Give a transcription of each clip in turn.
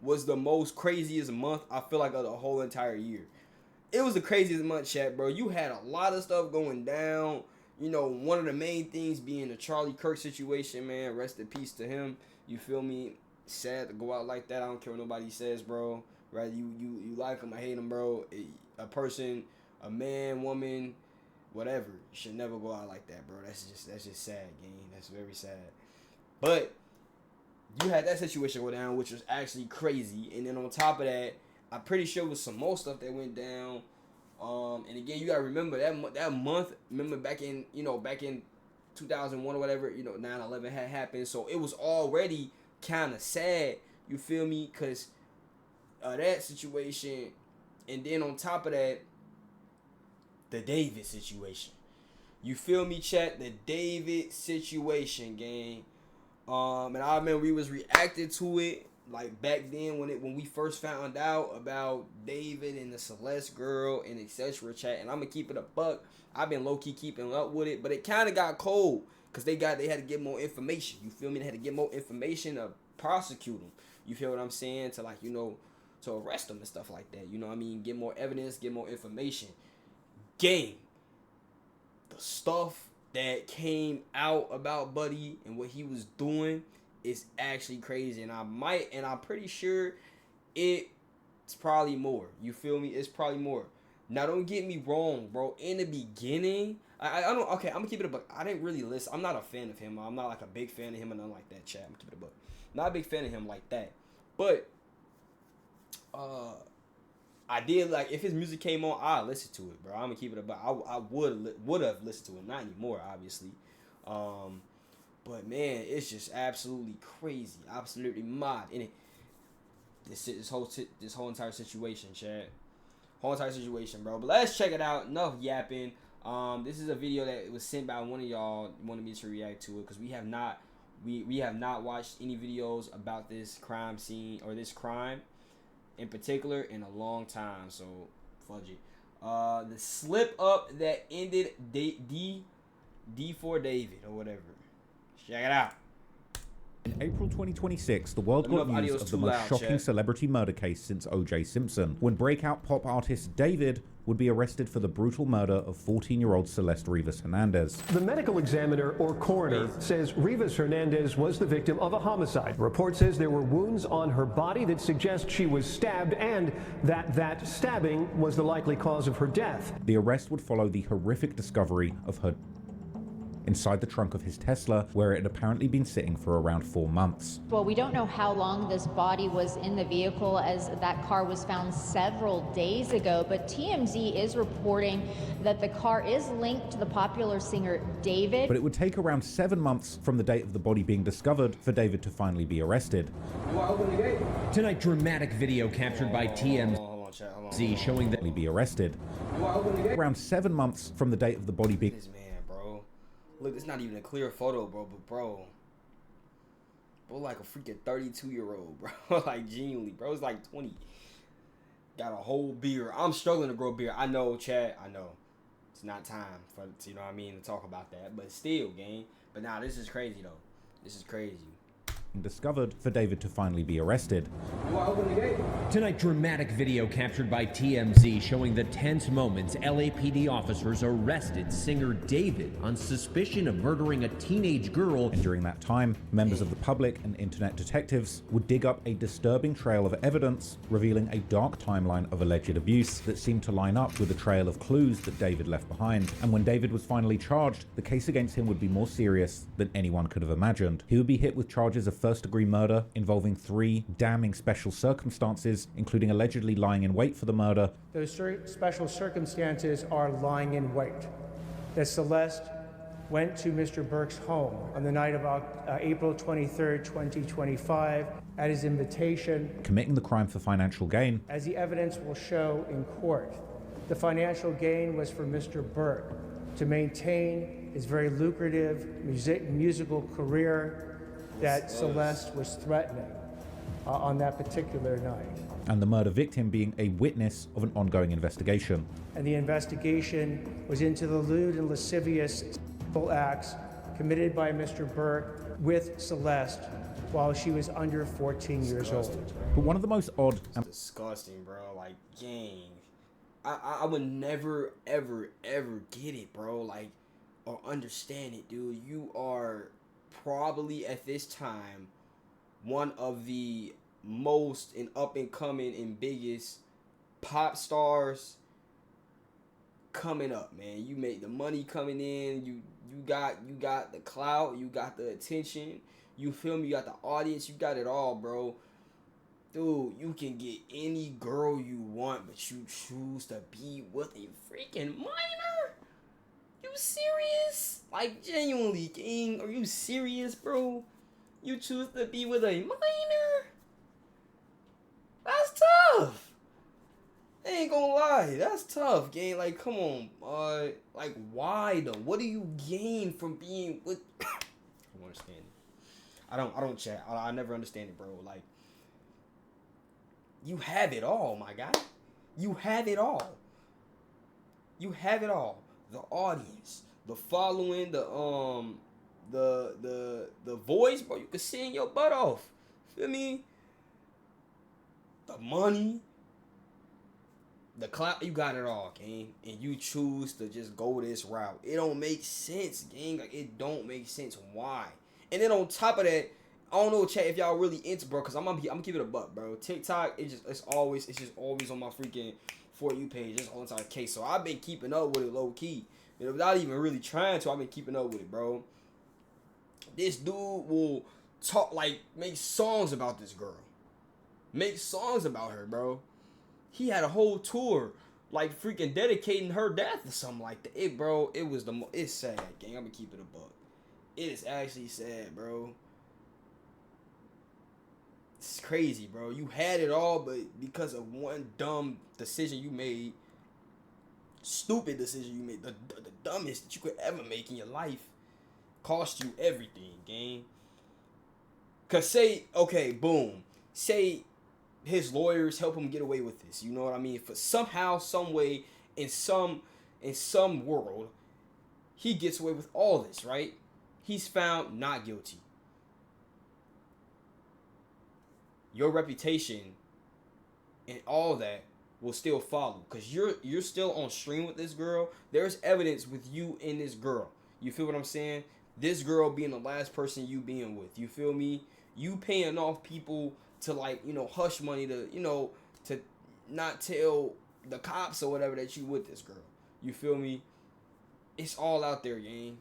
was the most craziest month, I feel like, of the whole entire year. It was the craziest month, chat, bro. You had a lot of stuff going down. You know, one of the main things being the Charlie Kirk situation, man. Rest in peace to him. You feel me? Sad to go out like that. I don't care what nobody says, bro. Right? You like him, I hate him, bro. A person, a man, woman, whatever, should never go out like that, bro. That's just sad, gang. That's very sad. But you had that situation go down, which was actually crazy. And then on top of that, I'm pretty sure it was some more stuff that went down. And again, you gotta remember that month. Remember back in 2001 or whatever, 9/11 had happened. So it was already kind of sad. You feel me? Cause that situation, and then on top of that, the David situation. You feel me, chat? The David situation, gang. And I remember we was reacting to it like back then when we first found out about David and the Celeste girl and etc. chat. And I'm gonna keep it a buck. I've been low key keeping up with it, but it kind of got cold because they had to get more information. You feel me? They had to get more information to prosecute them. You feel what I'm saying? To to arrest them and stuff like that. You know what I mean? Get more evidence, get more information. Game. The stuff that came out about Buddy and what he was doing is actually crazy, and I'm pretty sure it's probably more. You feel me? It's probably more. Now, don't get me wrong, bro. In the beginning, I don't. Okay, I'm gonna keep it a buck. I didn't really listen. I'm not a fan of him. I'm not like a big fan of him or nothing like that. Chat. I'm gonna keep it a buck. Not a big fan of him like that. But I did, like, if his music came on, I'd listen to it, bro. I'm gonna keep it a buck. I would have listened to it. Not anymore, obviously. But man, it's just absolutely crazy, absolutely mad. And this whole entire situation, Chad. Whole entire situation, bro. But let's check it out. Enough yapping. This is a video that was sent by one of y'all, wanted me to react to it, because we have not watched any videos about this crime scene or this crime in particular in a long time. So fudge it. The slip up that ended D4vd or whatever. Check it out. In April 2026, the world got news of the most shocking celebrity murder case since O.J. Simpson, when breakout pop artist David would be arrested for the brutal murder of 14-year-old Celeste Rivas Hernandez. The medical examiner or coroner says Rivas Hernandez was the victim of a homicide. The report says there were wounds on her body that suggest she was stabbed and that stabbing was the likely cause of her death. The arrest would follow the horrific discovery of her inside the trunk of his Tesla, where it had apparently been sitting for around 4 months. Well, we don't know how long this body was in the vehicle, as that car was found several days ago, but TMZ is reporting that the car is linked to the popular singer David. But it would take around 7 months from the date of the body being discovered for David to finally be arrested. Tonight, dramatic video captured by TMZ showing that he be arrested. Around 7 months from the date of the body being... Look, it's not even a clear photo, bro, but bro, like a freaking 32-year-old, bro. Like, genuinely, bro, it's like 20. Got a whole beard. I'm struggling to grow beard. I know, Chad, I know. It's not time for, you know what I mean, to talk about that. But still, gang. But nah, this is crazy, though. This is crazy. Discovered for David to finally be arrested. Tonight, dramatic video captured by TMZ showing the tense moments LAPD officers arrested singer David on suspicion of murdering a teenage girl. And during that time, members of the public and internet detectives would dig up a disturbing trail of evidence, revealing a dark timeline of alleged abuse that seemed to line up with a trail of clues that David left behind. And when David was finally charged, the case against him would be more serious than anyone could have imagined. He would be hit with charges of first-degree murder involving 3 damning special circumstances, including allegedly lying in wait for the murder. Those special circumstances are lying in wait. That Celeste went to Mr. Burke's home on the night of April 23rd, 2025, at his invitation. Committing the crime for financial gain. As the evidence will show in court, the financial gain was for Mr. Burke to maintain his very lucrative musical career that Celeste was threatening on that particular night. And the murder victim being a witness of an ongoing investigation. And the investigation was into the lewd and lascivious sexual acts committed by Mr. Burke with Celeste while she was under 14 years old. But one of the most odd It's disgusting, bro. Like, gang. I would never, ever, ever get it, bro. Like, or understand it, dude. You are probably at this time one of the most and up and coming and biggest pop stars coming up, man. You make the money coming in. You got the clout. You got the attention. You feel me? You got the audience. You got it all, bro. Dude, you can get any girl you want, but you choose to be with a freaking minor? You serious? Like, genuinely, King, are you serious, bro? You choose to be with a minor? That's tough. I ain't gonna lie, that's tough, gang. Like, come on, like, why though? What do you gain from being with? I don't understand it. I don't chat. I never understand it, bro. Like, you have it all, my guy. You have it all. You have it all. The audience, the following, the voice, bro. You can sing your butt off. Feel me? The money, the clout, you got it all, gang. And you choose to just go this route. It don't make sense, gang. Like, it don't make sense. Why? And then on top of that, I don't know, chat, if y'all really into, bro, because I'm gonna keep it a buck, bro. TikTok, it's just always on my freaking For You page. It's all the time case. So I've been keeping up with it low key. You know, without even really trying to, I've been keeping up with it, bro. This dude will talk, like, make songs about this girl. Make songs about her, bro. He had a whole tour, like, freaking dedicating her death or something like that. It's sad, gang. I'm gonna keep it a buck. It is actually sad, bro. It's crazy, bro. You had it all, but because of one dumb decision you made, stupid decision you made, the dumbest that you could ever make in your life, cost you everything, gang. Cause say, okay, boom, say his lawyers help him get away with this. You know what I mean? For somehow, some way, in some world, he gets away with all this, right? He's found not guilty. Your reputation and all that will still follow, because you're still on stream with this girl. There's evidence with you and this girl. You feel what I'm saying? This girl being the last person you being with. You feel me? You paying off people to, like, you know, hush money to, you know, to not tell the cops or whatever that you with this girl. You feel me? It's all out there, gang.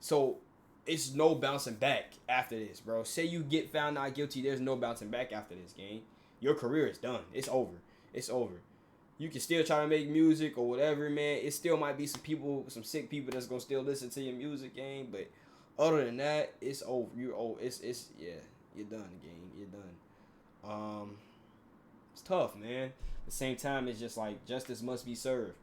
So it's no bouncing back after this, bro. Say you get found not guilty, there's no bouncing back after this, gang. Your career is done. It's over. It's over. You can still try to make music or whatever, man. It still might be some people, some sick people that's gonna still listen to your music, gang. But other than that, it's over. You're old. Yeah. You're done, gang. You're done. It's tough, man. At the same time, it's just like justice must be served.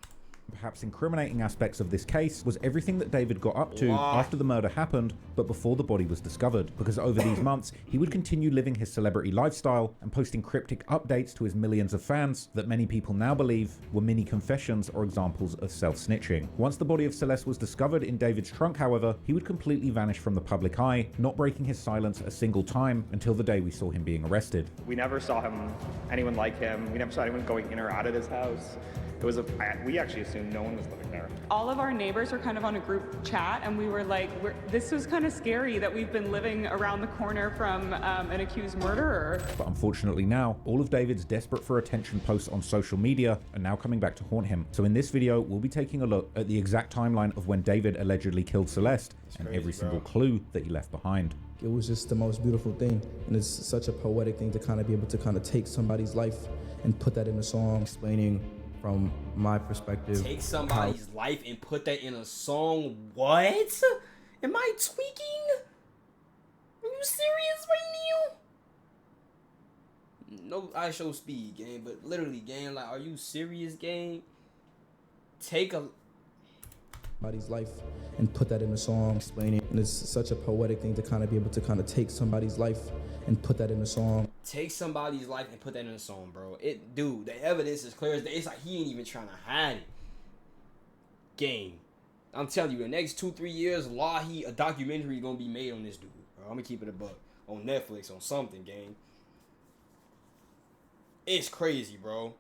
Perhaps incriminating aspects of this case was everything that David got up to after the murder happened, but before the body was discovered, because over these months, he would continue living his celebrity lifestyle and posting cryptic updates to his millions of fans that many people now believe were mini confessions or examples of self-snitching. Once the body of Celeste was discovered in David's trunk, however, he would completely vanish from the public eye, not breaking his silence a single time until the day we saw him being arrested. We never saw anyone like him. We never saw anyone going in or out of his house. We actually assumed no one was living there. All of our neighbors were kind of on a group chat, and we were like, this was kind of scary that we've been living around the corner from an accused murderer. But unfortunately now, all of David's desperate for attention posts on social media are now coming back to haunt him. So in this video, we'll be taking a look at the exact timeline of when David allegedly killed Celeste and every single clue that he left behind. It was just the most beautiful thing, and it's such a poetic thing to kind of be able to kind of take somebody's life and put that in a song, explaining from my perspective. Take somebody's life and put that in a song? What? Am I tweaking? Are you serious right now? No, I show speed, gang, but literally, gang, like, are you serious, gang? Take somebody's life and put that in a song, explaining, and it's such a poetic thing to kind of be able to kind of take somebody's life and put that in a song. Take somebody's life and put that in a song, bro. Dude, the evidence is clear as day. It's like he ain't even trying to hide it. Gang. I'm telling you, the next 2-3 years, a documentary gonna be made on this dude, bro. I'm gonna keep it a buck. on Netflix on something, gang. It's crazy, bro.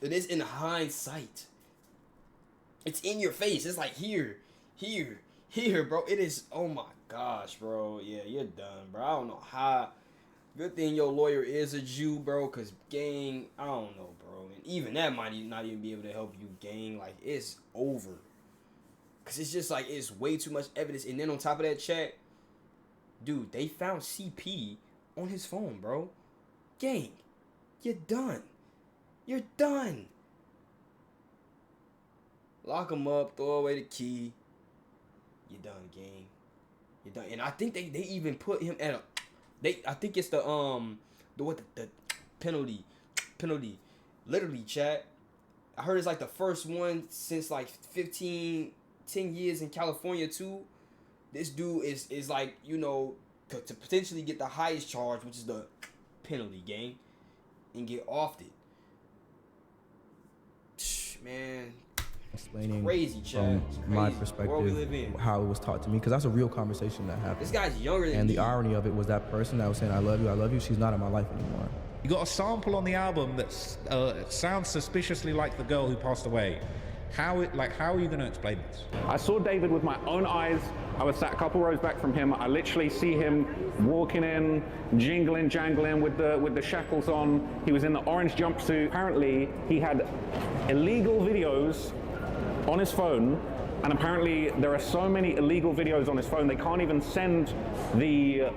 It is in hindsight. It's in your face. It's like here, bro. It is. Oh my gosh, bro. Yeah, you're done, bro. I don't know how. Good thing your lawyer is a Jew, bro. Cause gang, I don't know, bro. And even that might not even be able to help you, gang. Like it's over. Cause it's just like it's way too much evidence. And then on top of that, chat, dude, they found CP on his phone, bro. Gang, you're done. You're done. Lock him up, throw away the key. You're done, gang. You're done. And I think they even put him at I think it's the penalty. Literally, chat. I heard it's like the first one since like 10 years in California too. This dude is like, you know, to potentially get the highest charge, which is the penalty, gang, and get off it. Man, explaining crazy, from my perspective how it was taught to me, because that's a real conversation that happened. This guy's younger than me. And the irony of it was that person that was saying I love you, she's not in my life anymore. You got a sample on the album that sounds suspiciously like the girl who passed away. How are you going to explain this? I saw David with my own eyes. I was sat a couple rows back from him. I literally see him walking in, jangling with the shackles on. He was in the orange jumpsuit. Apparently, he had illegal videos on his phone, and apparently there are so many illegal videos on his phone they can't even send the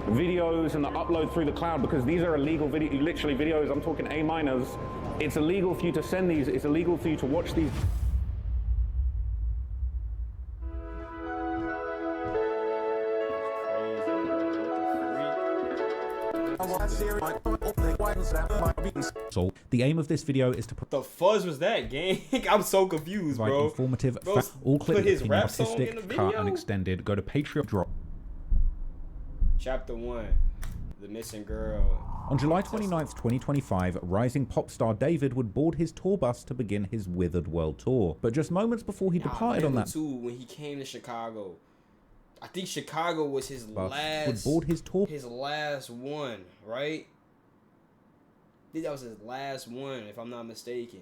videos and the upload through the cloud because these are illegal literally videos. I'm talking A minors. It's illegal for you to send these. It's illegal for you to watch these. So the aim of this video is to the fuzz was that, gang? I'm so confused, bro. Informative, all clips being artistic, cut and extended. Go to Patreon. Drop. Chapter 1, the missing girl. On July 29th, 2025, rising pop star David would board his tour bus to begin his Withered World Tour. But just moments before he departed on that too, when he came to Chicago, I think Chicago was his last. Would board his tour. His last one, right? I think that was his last one, if I'm not mistaken.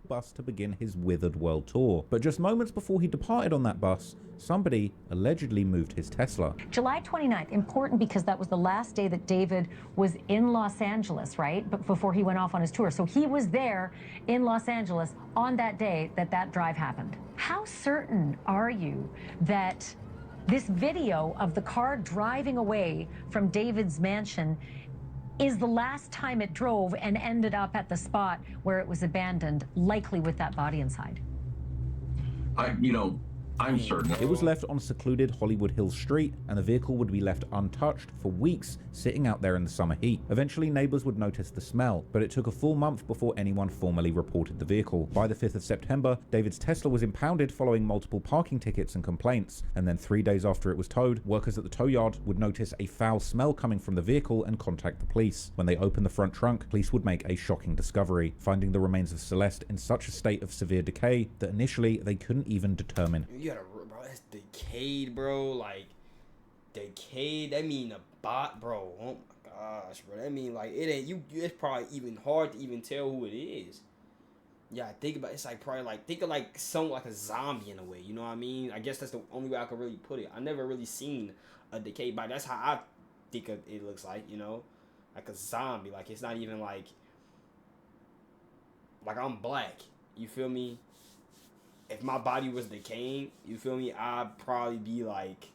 Bus to begin his Withered World Tour. But just moments before he departed on that bus, somebody allegedly moved his Tesla. July 29th, important because that was the last day that David was in Los Angeles, right? But before he went off on his tour. So he was there in Los Angeles on that day that drive happened. How certain are you that this video of the car driving away from David's mansion is the last time it drove and ended up at the spot where it was abandoned, likely with that body inside? I'm certain. It was left on secluded Hollywood Hills Street, and the vehicle would be left untouched for weeks, sitting out there in the summer heat. Eventually, neighbors would notice the smell, but it took a full month before anyone formally reported the vehicle. By the 5th of September, David's Tesla was impounded following multiple parking tickets and complaints, and then 3 days after it was towed, workers at the tow yard would notice a foul smell coming from the vehicle and contact the police. When they opened the front trunk, police would make a shocking discovery, finding the remains of Celeste in such a state of severe decay that initially they couldn't even determine. Bro, that's decayed, bro. Like, decayed, that mean a bot, bro. Oh my gosh, bro. That mean, like, it ain't, it's probably even hard to even tell who it is. Yeah, think about it. It's like, probably, like, think of, like, somewhat like a zombie in a way, you know what I mean? I guess that's the only way I could really put it. I never really seen a decayed body. That's how I think of it looks like, you know? Like a zombie. Like, it's not even, like I'm black. You feel me? If my body was decaying, you feel me, I'd probably be like,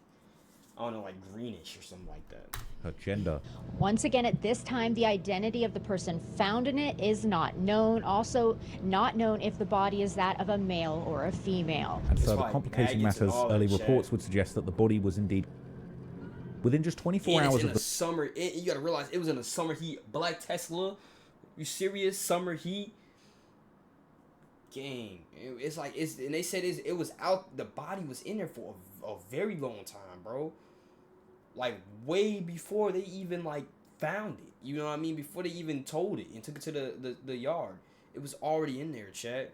I don't know, like greenish or something like that. Her gender. Once again, at this time, the identity of the person found in it is not known. Also, not known if the body is that of a male or a female. And further complicating matters, early reports would suggest that the body was indeed within just 24 hours of the summer. You gotta realize it was in the summer heat. Black Tesla, you serious? Summer heat. Gang, it's like and they said it was out. The body was in there for a very long time, bro. Like way before they even like found it. You know what I mean? Before they even told it and took it to the yard, it was already in there, chat.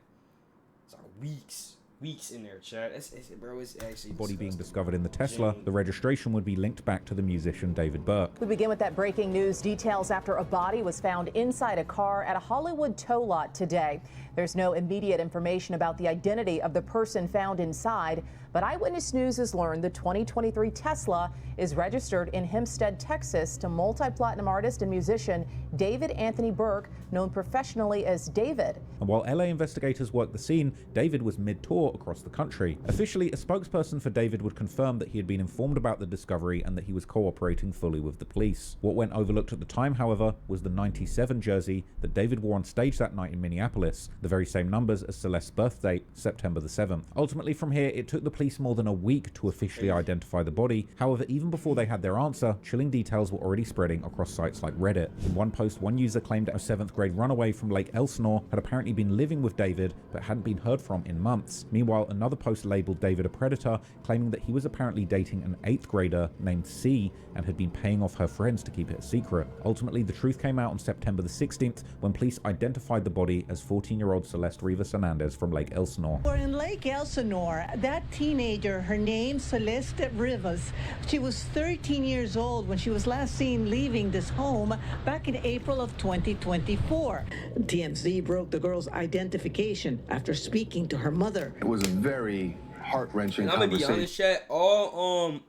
It's like weeks. weeks in there, Chad. Bro, it's actually Body being disgusting. discovered in the Tesla, the registration would be linked back to the musician David Burke. We begin with that breaking news. Details after a body was found inside a car at a Hollywood tow lot today. There's no immediate information about the identity of the person found inside, but Eyewitness News has learned the 2023 Tesla is registered in Hempstead, Texas to multi-platinum artist and musician David Anthony Burke, known professionally as David. And while LA investigators worked the scene, David was mid-tour across the country. Officially, a spokesperson for David would confirm that he had been informed about the discovery and that he was cooperating fully with the police. What went overlooked at the time, however, was the 97 jersey that David wore on stage that night in Minneapolis, the very same numbers as Celeste's birth date, September the 7th. Ultimately, from here, it took the police more than a week to officially identify the body. However, even before they had their answer, chilling details were already spreading across sites like Reddit. In one post, one user claimed a 7th grade runaway from Lake Elsinore had apparently been living with David but hadn't been heard from in months. Meanwhile, another post labeled David a predator, claiming that he was apparently dating an 8th grader named C and had been paying off her friends to keep it a secret. Ultimately, the truth came out on September the 16th when police identified the body as 14-year-old Celeste Rivas Hernandez from Lake Elsinore. In Lake Elsinore, that teenager, her name Celeste Rivas, she was 13 years old when she was last seen leaving this home back in April of 2024. TMZ broke the girl's identification after speaking to her mother. It was a very heart-wrenching I'm gonna be conversation. honest,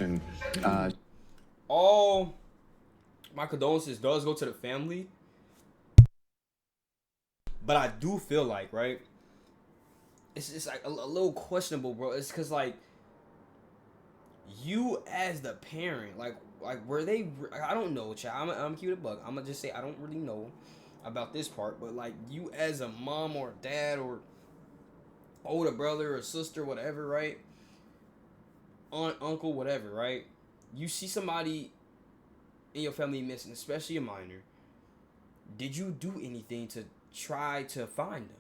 chat. All my condolences does go to the family, but I do feel like, right, it's just like a little questionable, bro. It's because, like, you as the parent, like were they, I don't know, chat. I'm keep it a buck. I'm gonna just say I don't really know about this part, but like you as a mom or dad or older brother or sister, whatever, right? Aunt, uncle, whatever, right? You see somebody in your family missing, especially a minor. Did you do anything to try to find them?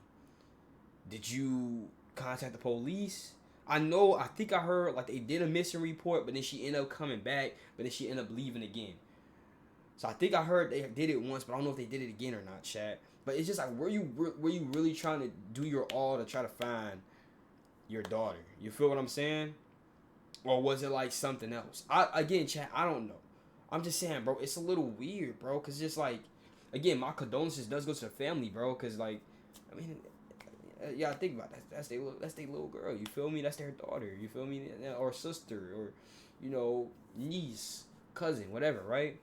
Did you contact the police? I think I heard like they did a missing report, but then she ended up coming back, but then she ended up leaving again. So I think I heard they did it once, but I don't know if they did it again or not, Chad. But it's just like, were you really trying to do your all to try to find your daughter? You feel what I'm saying? Or was it like something else? Again, Chad, I don't know. I'm just saying, bro, it's a little weird, bro, because just like, again, my condolences does go to the family, bro, because like, I mean, yeah, think about that. That's their little girl. You feel me? That's their daughter. You feel me? Or sister, or, you know, niece, cousin, whatever, right?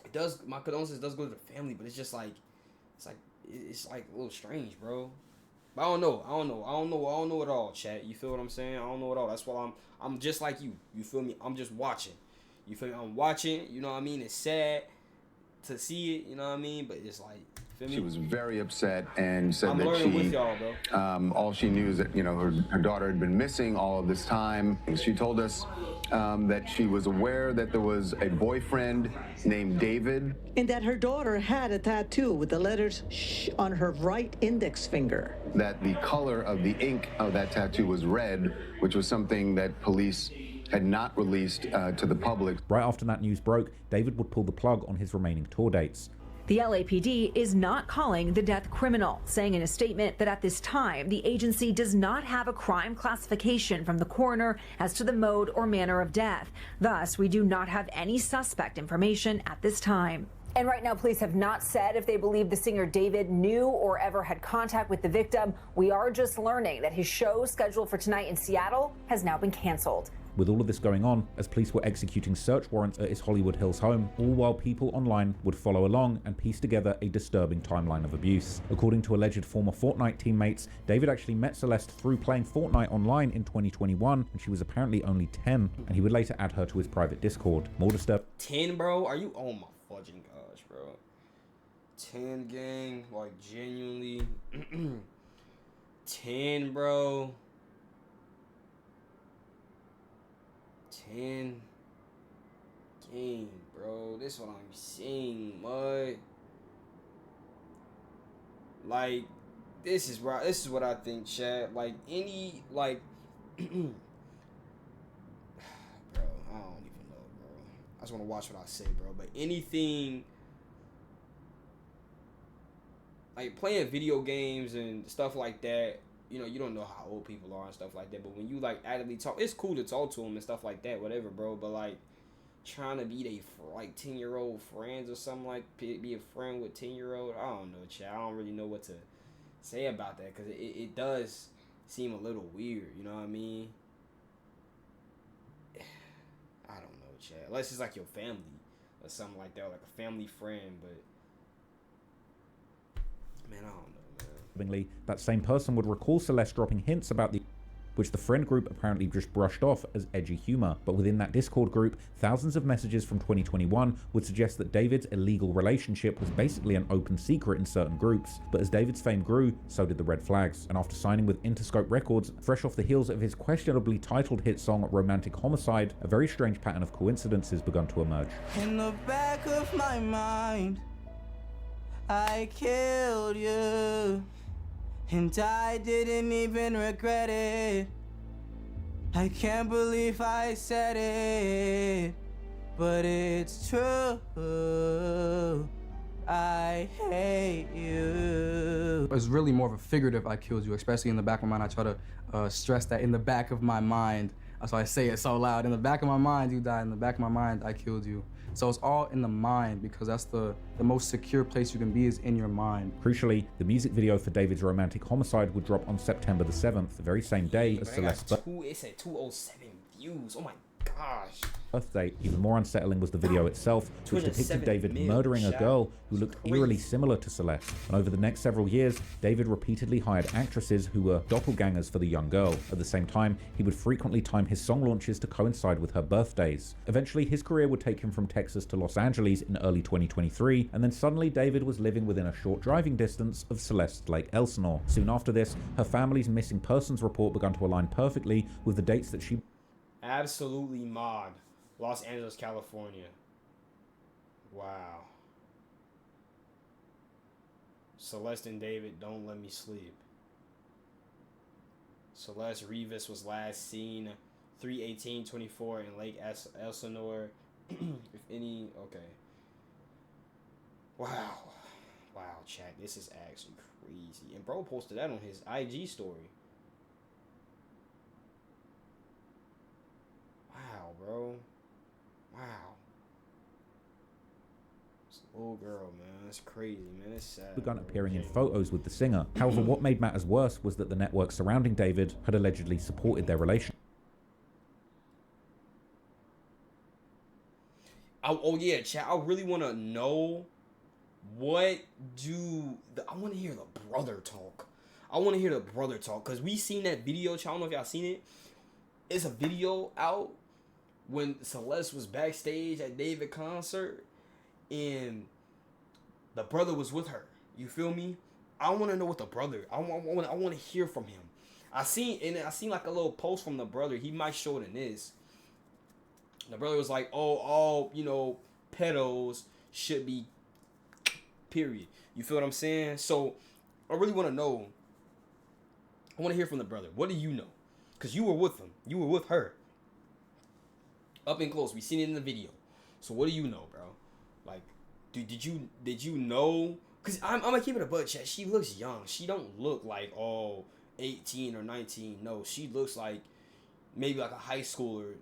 It does. My condolences does go to the family, but it's just like, it's like a little strange, bro. But I don't know at all, chat. You feel what I'm saying? I don't know at all. That's why I'm just like you. You feel me? I'm just watching. You feel me? I'm watching. You know what I mean? It's sad to see it. You know what I mean? But it's like, feel me? She was very upset and said I'm that learning with y'all, bro. all she knew is that, you know, her daughter had been missing all of this time. She told us that she was aware that there was a boyfriend named David. And that her daughter had a tattoo with the letters "sh" on her right index finger. That the color of the ink of that tattoo was red, which was something that police had not released to the public. Right after that news broke, David would pull the plug on his remaining tour dates. The LAPD is not calling the death criminal, saying in a statement that at this time, the agency does not have a crime classification from the coroner as to the mode or manner of death. Thus, we do not have any suspect information at this time. And right now, police have not said if they believe the singer David knew or ever had contact with the victim. We are just learning that his show scheduled for tonight in Seattle has now been canceled. With all of this going on, as police were executing search warrants at his Hollywood Hills home, all while people online would follow along and piece together a disturbing timeline of abuse. According to alleged former Fortnite teammates, David actually met Celeste through playing Fortnite online in 2021, and she was apparently only 10, and he would later add her to his private Discord. More disturbing. 10, bro? Are you? Oh my fudging gosh, bro. 10, gang? Like, genuinely? 10, bro? 10 game, bro. This is what I'm saying, mud. Like, this is what I think, Chad. Like, any, like, bro, I don't even know, bro. I just want to watch what I say, bro. But anything, like playing video games and stuff like that, you know, you don't know how old people are and stuff like that. But when you like actively talk, it's cool to talk to them and stuff like that, whatever, bro. But like trying to be like 10-year-old friends or something, like be a friend with 10-year-old. I don't know, chat. I don't really know what to say about that because it does seem a little weird. You know what I mean? I don't know, chat. Unless it's like your family or something like that, or like a family friend. But man, I don't know. That same person would recall Celeste dropping hints about the which the friend group apparently just brushed off as edgy humor. But within that Discord group, thousands of messages from 2021 would suggest that David's illegal relationship was basically an open secret in certain groups. But as David's fame grew, so did the red flags. And after signing with Interscope Records, fresh off the heels of his questionably titled hit song Romantic Homicide, a very strange pattern of coincidences begun to emerge. In the back of my mind, I killed you. And I didn't even regret it. I can't believe I said it, but it's true. I hate you. It's really more of a figurative I killed you, especially in the back of my mind. I try to stress that in the back of my mind. That's why I say it so loud. In the back of my mind, you died. In the back of my mind, I killed you. So it's all in the mind because that's the most secure place you can be is in your mind. Crucially, the music video for David's Romantic Homicide would drop on September the 7th, the very same day as Celeste's It said 207 views. Oh my gosh. birthday. Even more unsettling was the video itself, which depicted David murdering a girl who looked eerily similar to Celeste. And over the next several years, David repeatedly hired actresses who were doppelgangers for the young girl. At the same time, he would frequently time his song launches to coincide with her birthdays. Eventually, his career would take him from Texas to Los Angeles in early 2023, and then suddenly David was living within a short driving distance of Celeste Lake Elsinore. Soon after this, her family's missing persons report began to align perfectly with the dates that she absolutely mod. Los Angeles, California. Wow. Celeste and David, don't let me sleep. Celeste Rivas was last seen 3/18/24 in Lake Elsinore. If any, okay. Wow. Wow, chat, this is actually crazy. And bro posted that on his IG story. Wow, bro. Wow. This little girl, man. That's crazy, man. It's sad. begun appearing in photos with the singer. However, what made matters worse was that the network surrounding David had allegedly supported their relationship. Oh yeah, chat. I really want to know I want to hear the brother talk. I want to hear the brother talk because we seen that video. Chat. I don't know if y'all seen it. It's a video out when Celeste was backstage at David concert and the brother was with her. You feel me? I want to know what the brother. I want to hear from him. I seen like a little post from the brother. He might show it in this. The brother was like, all pedos should be, period. You feel what I'm saying? So I really want to know. I want to hear from the brother. What do you know? Because you were with him. You were with her. Up and close. We seen it in the video. So what do you know, bro? Like, did you know? Because I'm going to keep it a butt, chat. She looks young. She don't look like, 18 or 19. No, she looks like maybe like a high schooler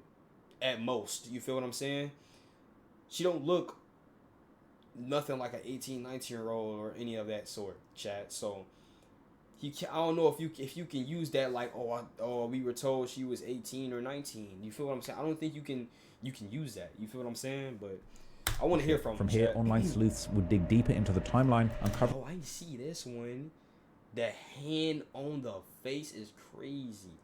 at most. You feel what I'm saying? She don't look nothing like an 18, 19-year-old or any of that sort, chat. So I don't know if you can use that like, we were told she was 18 or 19. You feel what I'm saying? I don't think you can use that. You feel what I'm saying? But I want to hear from here. chat. Online sleuths would dig deeper into the timeline, uncover. Oh, I see this one. The hand on the face is crazy.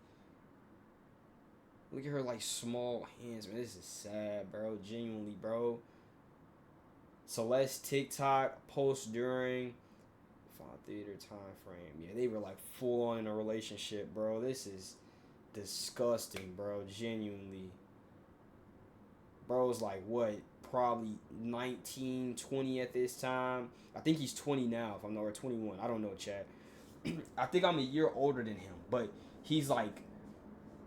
Look at her like small hands, man. This is sad, bro. Genuinely, bro. Celeste TikTok post during theater time frame. Yeah, they were like full on in a relationship, bro. This is disgusting, bro. Genuinely. Bro's like what? Probably 19, 20 at this time. I think he's 20 now, if I'm not, or 21. I don't know, chat. I think I'm a year older than him, but he's like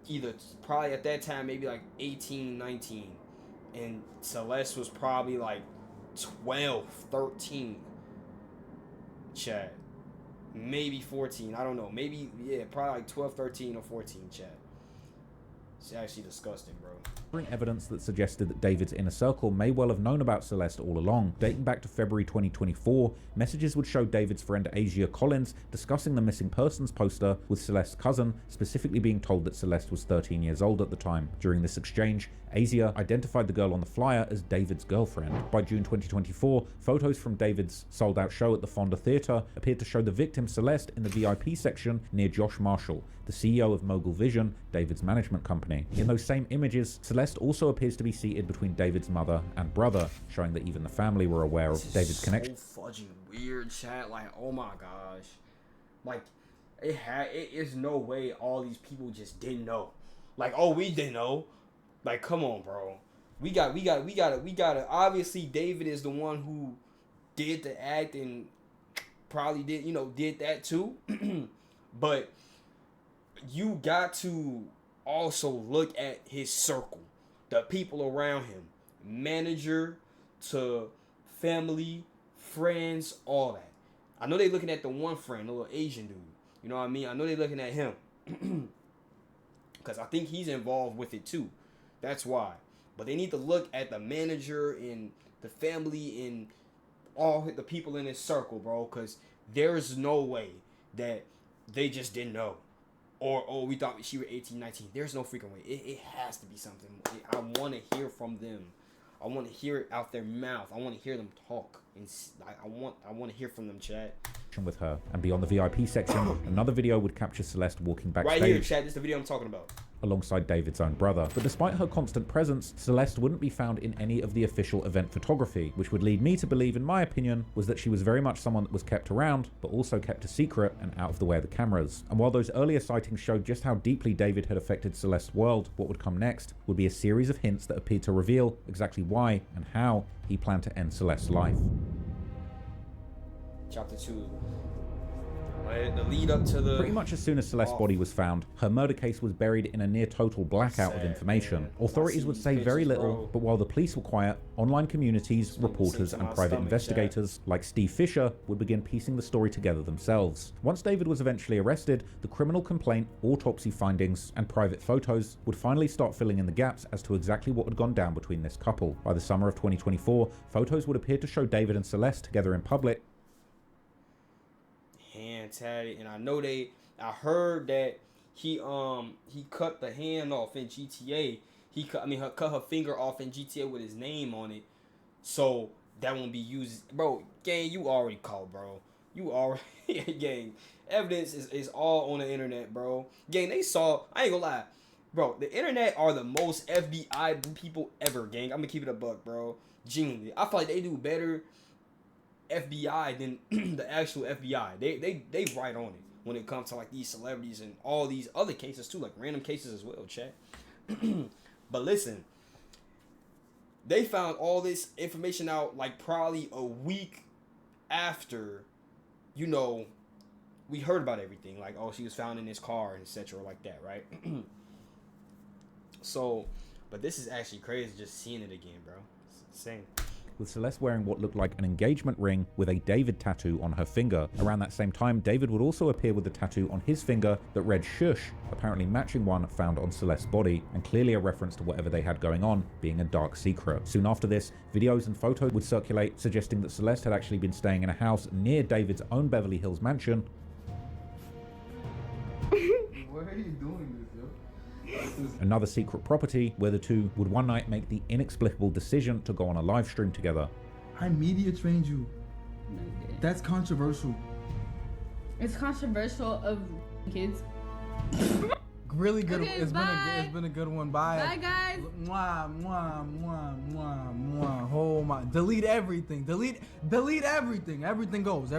either probably at that time maybe like 18, 19. And Celeste was probably like 12, 13. Chat. maybe 14. I don't know. Maybe, yeah, probably like 12, 13, or 14, chat. It's actually disgusting, bro. Evidence that suggested that David's inner circle may well have known about Celeste all along. Dating back to February 2024, messages would show David's friend Asia Collins discussing the missing persons poster with Celeste's cousin, specifically being told that Celeste was 13 years old at the time. During this exchange, Asia identified the girl on the flyer as David's girlfriend. By June 2024, photos from David's sold-out show at the Fonda Theatre appeared to show the victim Celeste in the VIP section near Josh Marshall, the CEO of Mogul Vision, David's management company. In those same images, Celeste also appears to be seated between David's mother and brother, showing that even the family were aware of David's connection. So fudging weird, chat. Like, oh my gosh. Like, it is no way all these people just didn't know. Like, oh, we didn't know. Like, come on, bro. We got to. Obviously, David is the one who did the act and probably did that too. But you got to also look at his circle, the people around him, manager to family, friends, all that. I know they looking at the one friend, the little Asian dude. You know what I mean? I know they looking at him because I think he's involved with it too. That's why. But they need to look at the manager and the family and all the people in his circle, bro. Because there's no way that they just didn't know. Or, oh, we thought she was 18, 19. There's no freaking way. It has to be something. I want to hear from them. I want to hear it out their mouth. I want to hear them talk. And I want to hear from them, chat. With her. And beyond the VIP section, another video would capture Celeste walking backstage. Right here, chat. This is the video I'm talking about. Alongside David's own brother. But despite her constant presence, Celeste wouldn't be found in any of the official event photography, which would lead me to believe, in my opinion, was that she was very much someone that was kept around, but also kept a secret and out of the way of the cameras. And while those earlier sightings showed just how deeply David had affected Celeste's world, what would come next would be a series of hints that appeared to reveal exactly why and how he planned to end Celeste's life. Chapter 2. The lead up to the... Pretty much as soon as Celeste's body was found, her murder case was buried in a near total blackout of information. Authorities would say very little, but while the police were quiet, online communities, reporters, and private investigators like Steve Fisher would begin piecing the story together themselves. Once David was eventually arrested, the criminal complaint, autopsy findings, and private photos would finally start filling in the gaps as to exactly what had gone down between this couple. By the summer of 2024, photos would appear to show David and Celeste together in public, hand tatted, and I heard that he cut the hand off in GTA. Cut her finger off in GTA with his name on it, so that won't be used. Bro, gang, you already caught, bro. You already gang. Evidence is all on the internet, bro. Gang, they saw. I ain't gonna lie, bro. The internet are the most FBI people ever, gang. I'm gonna keep it a buck, bro. Genuinely, I feel like they do better FBI than the actual FBI. They right on it when it comes to like these celebrities and all these other cases too, like random cases as well, chat. But listen, they found all this information out like probably a week after, we heard about everything. Like, oh, she was found in this car and etc. like that, right? So, but this is actually crazy just seeing it again, bro. It's insane. With Celeste wearing what looked like an engagement ring with a David tattoo on her finger. Around that same time, David would also appear with a tattoo on his finger that read Shush, apparently matching one found on Celeste's body, and clearly a reference to whatever they had going on being a dark secret. Soon after this, videos and photos would circulate suggesting that Celeste had actually been staying in a house near David's own Beverly Hills mansion. Why are you doing this, yo? Another secret property where the two would one night make the inexplicable decision to go on a live stream together. I media trained you. That's controversial. It's controversial of kids. Really good. Okay, It's been a good one. Bye. Bye, guys. Mwah, mwah, mwah, mwah, mwah. Oh my! Delete everything. Delete everything. Everything goes.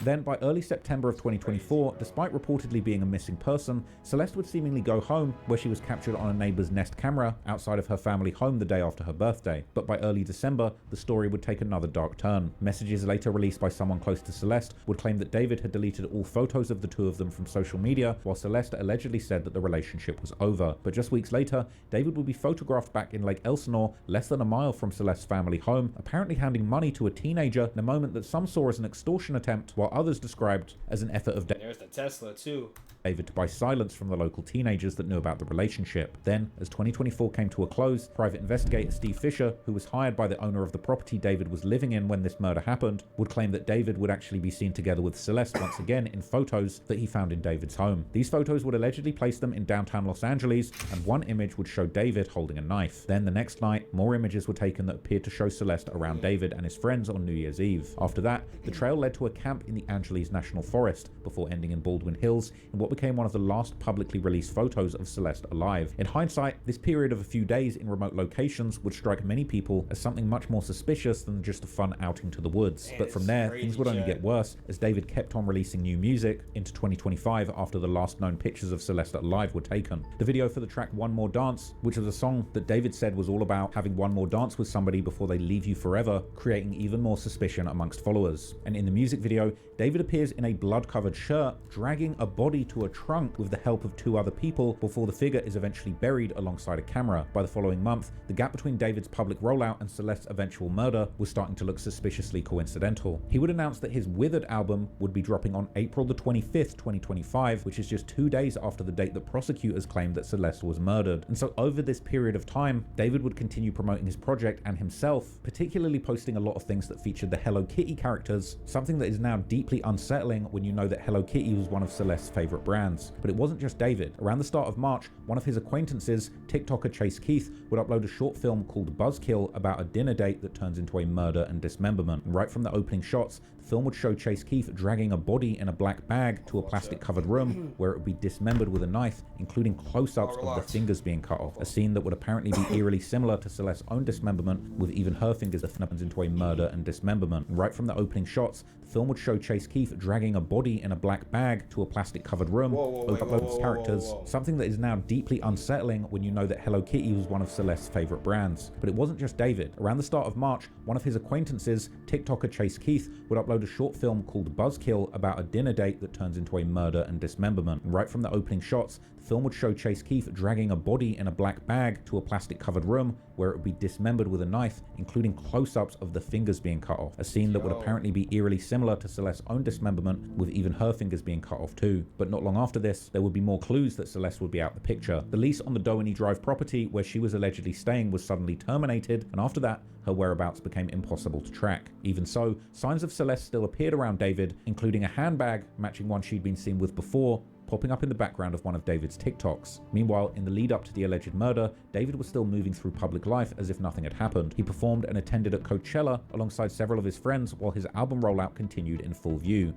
Then, by early September of 2024, despite reportedly being a missing person, Celeste would seemingly go home, where she was captured on a neighbor's Nest camera outside of her family home the day after her birthday. But by early December, the story would take another dark turn. Messages later released by someone close to Celeste would claim that David had deleted all photos of the two of them from social media, while Celeste allegedly said that that the relationship was over. But just weeks later, David would be photographed back in Lake Elsinore, less than a mile from Celeste's family home, apparently handing money to a teenager in a moment that some saw as an extortion attempt, while others described as an effort of There's the Tesla too. David to buy silence from the local teenagers that knew about the relationship. Then, as 2024 came to a close, private investigator Steve Fisher, who was hired by the owner of the property David was living in when this murder happened, would claim that David would actually be seen together with Celeste once again in photos that he found in David's home. These photos would allegedly place them in downtown Los Angeles, and one image would show David holding a knife. Then the next night, more images were taken that appeared to show Celeste around David and his friends on New Year's Eve. After that, the trail led to a camp in the Angeles National Forest, before ending in Baldwin Hills in what became one of the last publicly released photos of Celeste alive. In hindsight, this period of a few days in remote locations would strike many people as something much more suspicious than just a fun outing to the woods. But from there, things would only get worse as David kept on releasing new music into 2025 after the last known pictures of Celeste alive were taken. The video for the track One More Dance, which was a song that David said was all about having one more dance with somebody before they leave you forever, creating even more suspicion amongst followers. And in the music video, David appears in a blood-covered shirt, dragging a body to a trunk with the help of two other people before the figure is eventually buried alongside a camera. By the following month, the gap between David's public rollout and Celeste's eventual murder was starting to look suspiciously coincidental. He would announce that his Withered album would be dropping on April the 25th, 2025, which is just 2 days after the date that prosecutors claimed that Celeste was murdered. And so over this period of time, David would continue promoting his project and himself, particularly posting a lot of things that featured the Hello Kitty characters, something that is now deeply unsettling when you know that Hello Kitty was one of Celeste's favorite brands. But it wasn't just David. Around the start of March, one of his acquaintances, TikToker Chase Keith, would upload a short film called Buzzkill about a dinner date that turns into a murder and dismemberment. And right from the opening shots, the film would show Chase Keith dragging a body in a black bag to a plastic-covered room where it would be dismembered with a knife, including close-ups of the fingers being cut off, a scene that would apparently be eerily similar to Celeste's own dismemberment, with even her fingers that turns into a murder and dismemberment. And right from the opening shots, the film would show Chase Keith dragging a body in a black bag to a plastic-covered room, uploads characters, something that is now deeply unsettling when you know that Hello Kitty was one of Celeste's favorite brands. But it wasn't just David. Around the start of March, one of his acquaintances, TikToker Chase Keith, would upload a short film called Buzzkill about a dinner date that turns into a murder and dismemberment. And right from the opening shots, the film would show Chase Keith dragging a body in a black bag to a plastic-covered room where it would be dismembered with a knife, including close-ups of the fingers being cut off, a scene that would apparently be eerily similar to Celeste's own dismemberment, with even her fingers being cut off too. But not long after this, there would be more clues that Celeste would be out the picture. The lease on the Doheny Drive property where she was allegedly staying was suddenly terminated, and after that, her whereabouts became impossible to track. Even so, signs of Celeste still appeared around David, including a handbag matching one she'd been seen with before, popping up in the background of one of David's TikToks. Meanwhile, in the lead up to the alleged murder, David was still moving through public life as if nothing had happened. He performed and attended at Coachella alongside several of his friends while his album rollout continued in full view.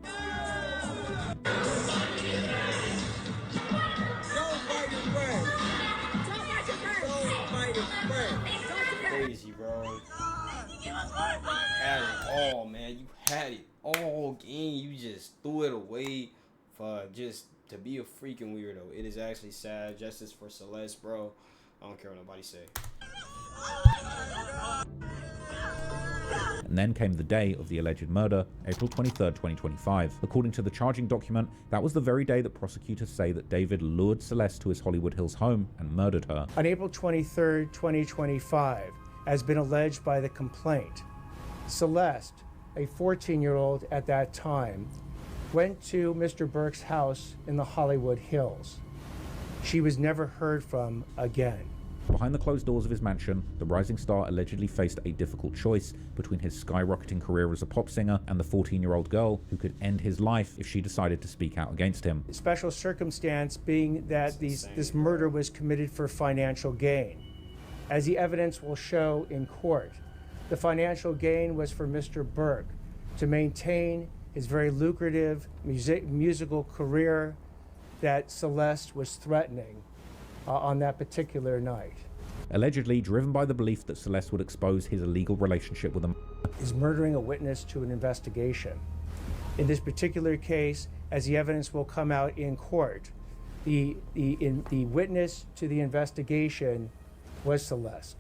Crazy, bro. You had it all, man. You had it all, gang. You just threw it away for just to be a freaking weirdo. It is actually sad. Justice for Celeste, bro. I don't care what nobody say. And then came the day of the alleged murder, April 23rd, 2025. According to the charging document, that was the very day that prosecutors say that David lured Celeste to his Hollywood Hills home and murdered her. On April 23rd, 2025, as been alleged by the complaint, Celeste, a 14-year-old at that time, went to Mr. Burke's house in the Hollywood Hills. She was never heard from again. Behind the closed doors of his mansion, the rising star allegedly faced a difficult choice between his skyrocketing career as a pop singer and the 14-year-old girl who could end his life if she decided to speak out against him. Special circumstance being that this murder was committed for financial gain. As the evidence will show in court, the financial gain was for Mr. Burke to maintain his very lucrative musical career that Celeste was threatening on that particular night. Allegedly driven by the belief that Celeste would expose his illegal relationship with him. Is murdering a witness to an investigation. In this particular case, as the evidence will come out in court, the witness to the investigation was Celeste.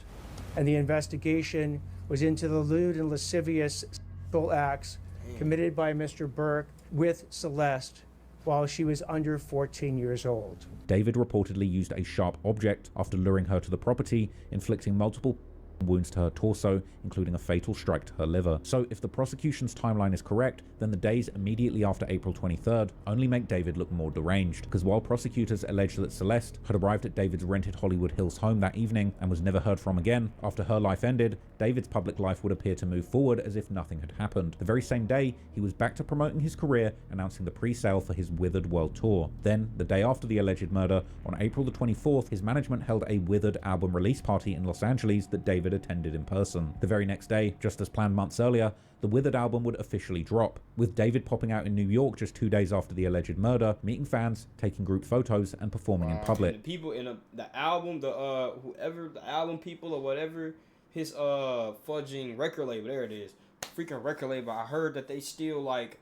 And the investigation was into the lewd and lascivious sexual acts committed by Mr. Burke with Celeste while she was under 14 years old. David reportedly used a sharp object after luring her to the property, inflicting multiple wounds to her torso, including a fatal strike to her liver. So if the prosecution's timeline is correct, then the days immediately after April 23rd only make David look more deranged, because while prosecutors allege that Celeste had arrived at David's rented Hollywood Hills home that evening and was never heard from again, after her life ended, David's public life would appear to move forward as if nothing had happened. The very same day, he was back to promoting his career, announcing the pre-sale for his Withered World Tour. Then, the day after the alleged murder, on April the 24th, his management held a Withered album release party in Los Angeles that David attended in person. The very next day, just as planned months earlier, the Withered album would officially drop, with David popping out in New York just 2 days after the alleged murder, meeting fans, taking group photos, and performing in public. And the people in the album, whoever the album people or whatever, his fudging record label, there it is, freaking record label. I heard that they still like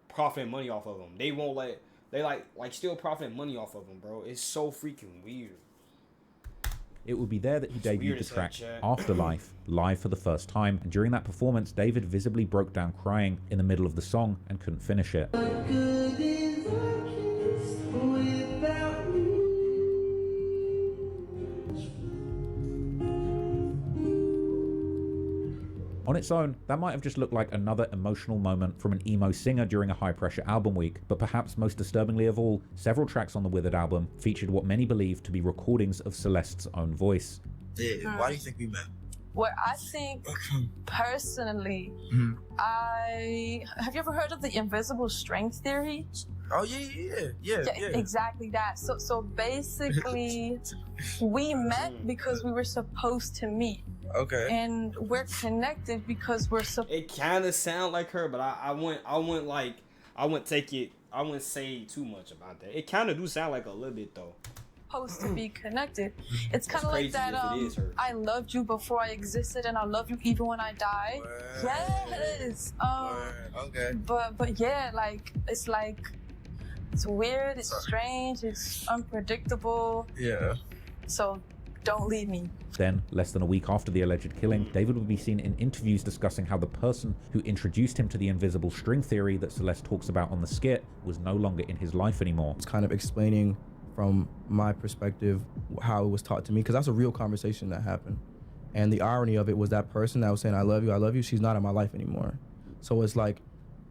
profiting money off of them. They won't let they like still profiting money off of them, bro. It's so freaking weird. It would be there that he debuted the track Afterlife live for the first time, and during that performance, David visibly broke down crying in the middle of the song and couldn't finish it. On its own, that might have just looked like another emotional moment from an emo singer during a high-pressure album week, but perhaps most disturbingly of all, several tracks on the Withered album featured what many believe to be recordings of Celeste's own voice. Yeah, why do you think we met? Well, I think personally, have you ever heard of the invisible string theory? Oh yeah. Exactly that. So basically, we met because we were supposed to meet. Okay. And we're connected because we're It kind of sound like her, but I wouldn't say too much about that. It kind of do sound like a little bit though. supposed to be connected. It's kind of like that. I loved you before I existed, and I love you even when I die. Yes. Okay. But yeah, it's weird. It's strange. It's unpredictable. Yeah. So don't leave me. Then, less than a week after the alleged killing, David would be seen in interviews discussing how the person who introduced him to the invisible string theory that Celeste talks about on the skit was no longer in his life anymore. It's kind of explaining from my perspective how it was taught to me, because that's a real conversation that happened. And the irony of it was that person that was saying, I love you, she's not in my life anymore. So it's like,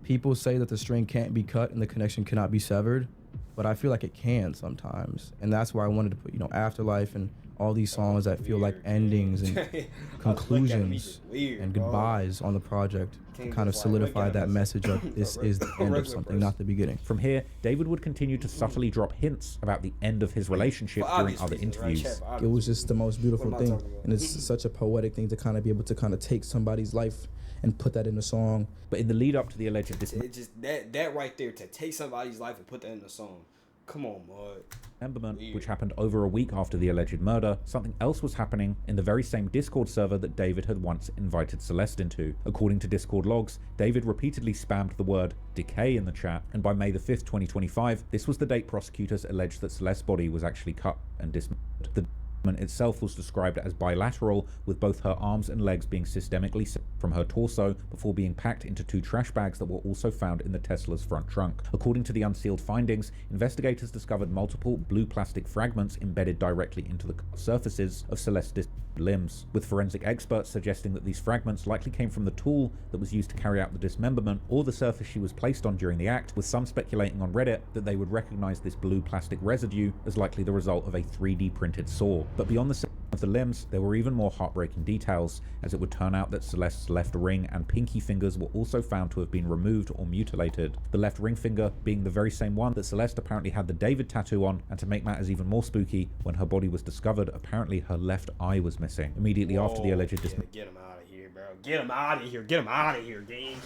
people say that the string can't be cut and the connection cannot be severed, but I feel like it can sometimes. And that's why I wanted to put, Afterlife and all these songs that feel like endings and conclusions and goodbyes on the project to kind of solidify that message of this is the end of something, not the beginning. From here, David would continue to subtly drop hints about the end of his relationship during other interviews. It was just the most beautiful thing, and it's such a poetic thing to kind of be able to kind of take somebody's life and put that in a song. But in the lead up to the alleged that right there, to take somebody's life and put that in a song. Come on, bud. Dismemberment, which happened over a week after the alleged murder, something else was happening in the very same Discord server that David had once invited Celeste into. According to Discord logs, David repeatedly spammed the word decay in the chat, and by May the 5th, 2025, this was the date prosecutors alleged that Celeste's body was actually cut and dismembered. The dismemberment itself was described as bilateral, with both her arms and legs being systemically separated from her torso before being packed into 2 trash bags that were also found in the Tesla's front trunk. According to the unsealed findings, investigators discovered multiple blue plastic fragments embedded directly into the surfaces of Celeste's limbs, with forensic experts suggesting that these fragments likely came from the tool that was used to carry out the dismemberment or the surface she was placed on during the act, with some speculating on Reddit that they would recognize this blue plastic residue as likely the result of a 3D printed saw. But beyond the of the limbs, there were even more heartbreaking details, as it would turn out that Celeste's left ring and pinky fingers were also found to have been removed or mutilated, the left ring finger being the very same one that Celeste apparently had the David tattoo on, and to make matters even more spooky, when her body was discovered, apparently her left eye was missing. Immediately after the alleged dismemberment. Get him out of here, bro. Get him out of here. Get him out of here, gang.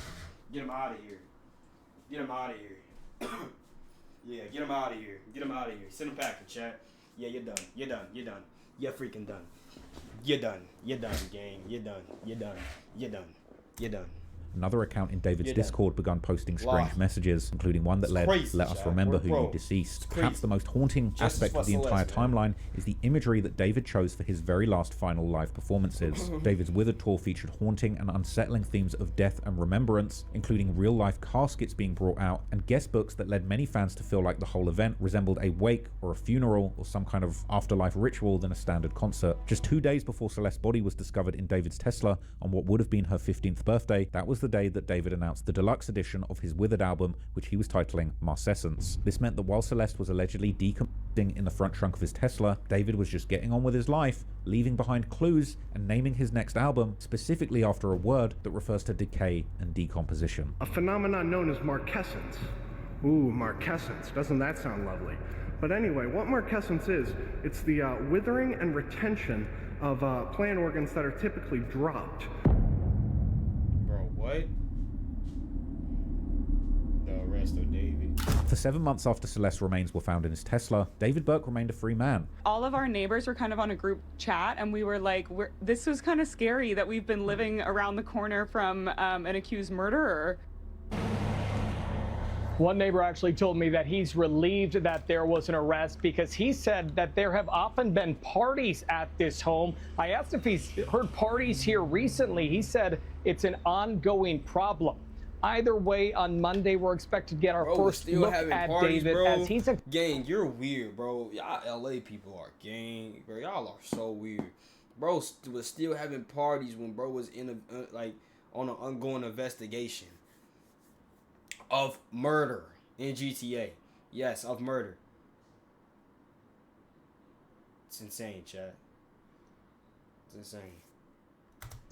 Get him out of here. Get him out of here. Yeah, get him out of here. Get him out of here. Send him packing, chat. Yeah, you're done. You're done. You're done. You're freaking done. You're done. You're done, gang. You're done. You're done. You're done. You're done. another account in David's Discord began posting strange messages, including one that let us remember who you deceased. Perhaps the most haunting aspect of the entire timeline is the imagery that David chose for his very last final live performances. David's Withered tour featured haunting and unsettling themes of death and remembrance, including real-life caskets being brought out and guest books that led many fans to feel like the whole event resembled a wake or a funeral or some kind of afterlife ritual than a standard concert. Just 2 days before Celeste's body was discovered in David's Tesla on what would have been her 15th birthday, that was the day that David announced the deluxe edition of his Withered album, which he was titling Marcescence. This meant that while Celeste was allegedly decomposing in the front trunk of his Tesla, David was just getting on with his life, leaving behind clues and naming his next album specifically after a word that refers to decay and decomposition. A phenomenon known as marquescence. Ooh, marquescence. Doesn't that sound lovely? But anyway, what marquescence is, it's the withering and retention of plant organs that are typically dropped. Bro, what? The arrest of David. For 7 months after Celeste's remains were found in his Tesla, David Burke remained a free man. All of our neighbors were kind of on a group chat, and we were like, this was kind of scary that we've been living around the corner from an accused murderer. One neighbor actually told me that he's relieved that there was an arrest because he said that there have often been parties at this home. I asked if he's heard parties here recently. He said it's an ongoing problem. Either way, on Monday, we're expected to get our first look at parties, David, bro. as he's a gang. You're weird, bro. Y'all LA people are gang, bro. Y'all are so weird. Bro was still having parties when bro was in on an ongoing investigation of murder in GTA. Yes, of murder. It's insane, Chad. It's insane.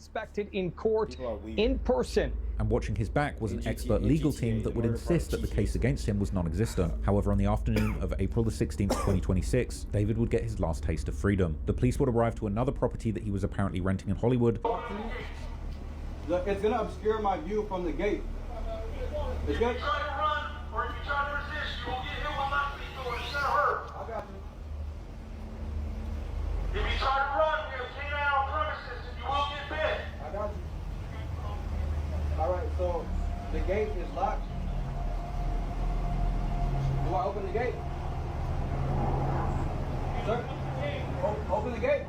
expected in court in person. And watching his back was an expert legal team that would insist that the case against him was non-existent. However, on the afternoon of April the 16th, 2026, David would get his last taste of freedom. The police would arrive to another property that he was apparently renting in Hollywood. Look, it's gonna obscure my view from the gate. It's good? If you try to run or if you try to resist, you will get hit with lock these doors. It's gonna hurt. I got you. If you try to run, we have canine on premises and you will get bit. I got you. All right, so the gate is locked. Do I open the gate? Sir? Open the gate.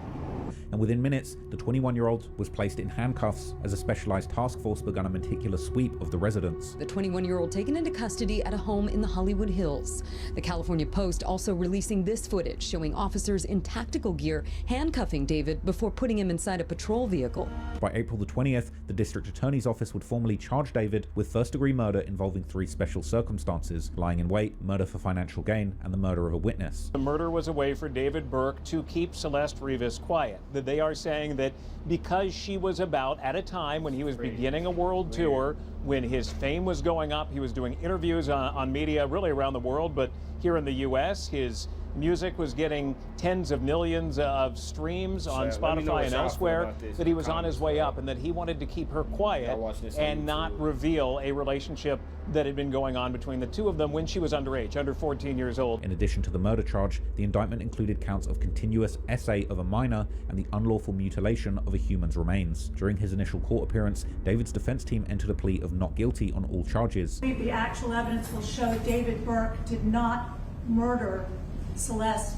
And within minutes, the 21-year-old was placed in handcuffs as a specialized task force began a meticulous sweep of the residence. The 21-year-old taken into custody at a home in the Hollywood Hills. The California Post also releasing this footage showing officers in tactical gear handcuffing David before putting him inside a patrol vehicle. By April the 20th, the district attorney's office would formally charge David with first-degree murder involving 3 special circumstances: lying in wait, murder for financial gain, and the murder of a witness. The murder was a way for David Burke to keep Celeste Rivas quiet. They are saying that because she was about at a time when he was beginning a world tour, when his fame was going up, he was doing interviews on media really around the world, but here in the U.S., his music was getting tens of millions of streams on Spotify and elsewhere, that he was on his way up and that he wanted to keep her quiet and not reveal a relationship that had been going on between the two of them when she was underage, under 14 years old. In addition to the murder charge, the indictment included counts of continuous essay of a minor and the unlawful mutilation of a human's remains. During his initial court appearance, David's defense team entered a plea of not guilty on all charges. The actual evidence will show David Burke did not murder Celeste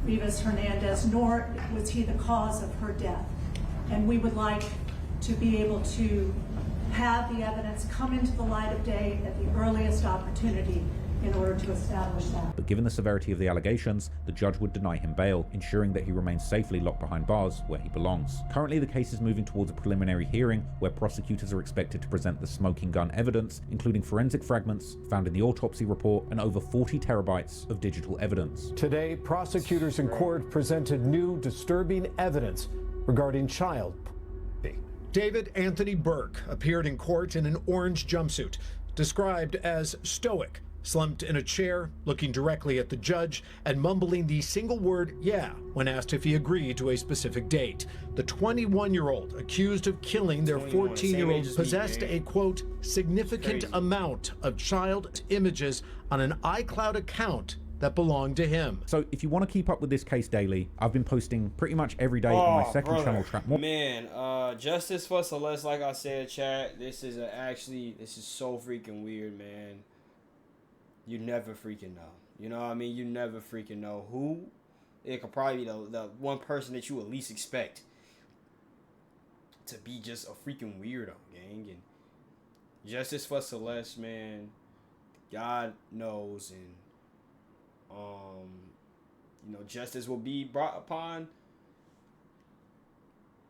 Rivas Hernandez, nor was he the cause of her death. And we would like to be able to have the evidence come into the light of day at the earliest opportunity in order to establish that. But given the severity of the allegations, the judge would deny him bail, ensuring that he remains safely locked behind bars where he belongs. Currently, the case is moving towards a preliminary hearing where prosecutors are expected to present the smoking gun evidence, including forensic fragments found in the autopsy report and over 40 terabytes of digital evidence. Today, prosecutors in court presented new disturbing evidence regarding child pornography. David Anthony Burke appeared in court in an orange jumpsuit, described as stoic, slumped in a chair, looking directly at the judge, and mumbling the single word, "yeah," when asked if he agreed to a specific date. The 21-year-old accused of killing their 14-year-old possessed a, quote, significant amount of child images on an iCloud account that belonged to him. So if you want to keep up with this case daily, I've been posting pretty much every day on my second channel, Trap More. Man, justice for Celeste, like I said, chat. This is so freaking weird, man. You never freaking know. You know what I mean? You never freaking know who. It could probably be the one person that you at least expect to be just a freaking weirdo, gang. And justice for Celeste, man. God knows, and justice will be brought upon